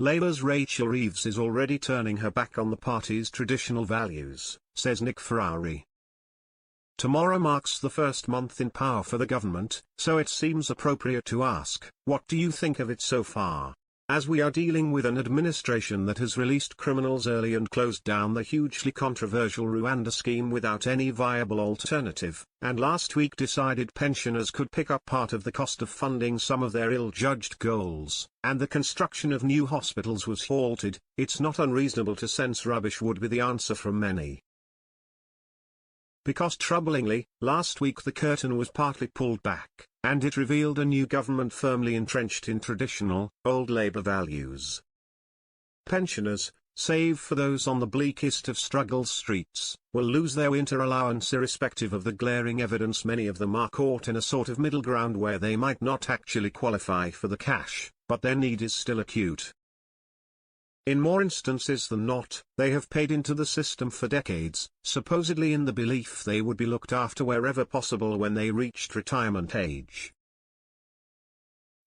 Labour's Rachel Reeves is already turning her back on the party's traditional values, says Nick Ferrari. Tomorrow marks the first month in power for the government, so it seems appropriate to ask, what do you think of it so far? As we are dealing with an administration that has released criminals early and closed down the hugely controversial Rwanda scheme without any viable alternative, and last week decided pensioners could pick up part of the cost of funding some of their ill-judged goals, and the construction of new hospitals was halted, it's not unreasonable to sense rubbish would be the answer from many. Because troublingly, last week the curtain was partly pulled back, and it revealed a new government firmly entrenched in traditional, old Labour values. Pensioners, save for those on the bleakest of struggle streets, will lose their winter allowance irrespective of the glaring evidence many of them are caught in a sort of middle ground where they might not actually qualify for the cash, but their need is still acute. In more instances than not, they have paid into the system for decades, supposedly in the belief they would be looked after wherever possible when they reached retirement age.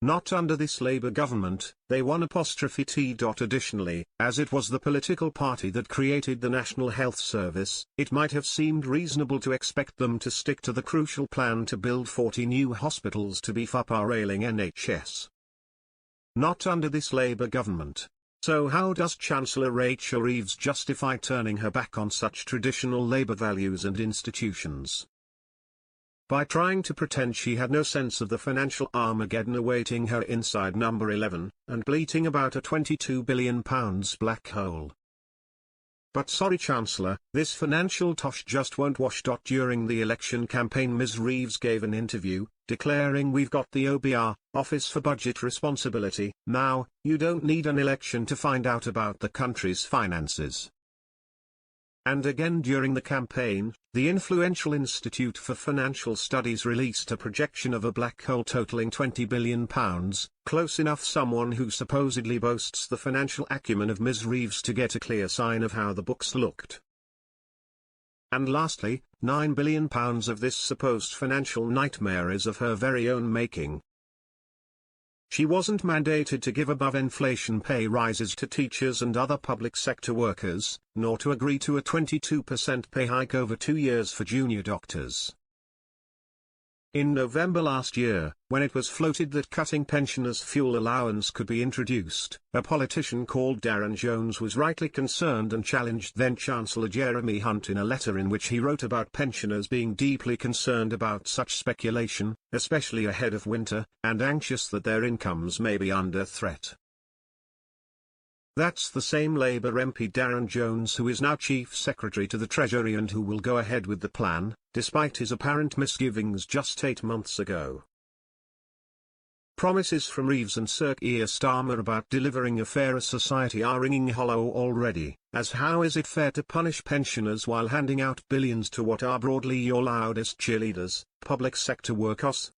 Not under this Labour government, they won ''T. Additionally, as it was the political party that created the National Health Service, it might have seemed reasonable to expect them to stick to the crucial plan to build 40 new hospitals to beef up our ailing NHS. Not under this Labour government. So how does Chancellor Rachel Reeves justify turning her back on such traditional Labour values and institutions? By trying to pretend she had no sense of the financial Armageddon awaiting her inside number 11, and bleating about a £22 billion black hole. But sorry Chancellor, this financial tosh just won't wash. During the election campaign Ms Reeves gave an interview, declaring we've got the OBR, Office for Budget Responsibility, now, you don't need an election to find out about the country's finances. And again during the campaign, the influential Institute for Financial Studies released a projection of a black hole totaling £20 billion, close enough someone who supposedly boasts the financial acumen of Ms Reeves to get a clear sign of how the books looked. And lastly, £9 billion of this supposed financial nightmare is of her very own making. She wasn't mandated to give above-inflation pay rises to teachers and other public sector workers, nor to agree to a 22% pay hike over 2 years for junior doctors. In November last year, when it was floated that cutting pensioners' fuel allowance could be introduced, a politician called Darren Jones was rightly concerned and challenged then-Chancellor Jeremy Hunt in a letter in which he wrote about pensioners being deeply concerned about such speculation, especially ahead of winter, and anxious that their incomes may be under threat. That's the same Labour MP Darren Jones who is now Chief Secretary to the Treasury and who will go ahead with the plan, despite his apparent misgivings just 8 months ago. Promises from Reeves and Sir Keir Starmer about delivering a fairer society are ringing hollow already, as how is it fair to punish pensioners while handing out billions to what are broadly your loudest cheerleaders, public sector workers,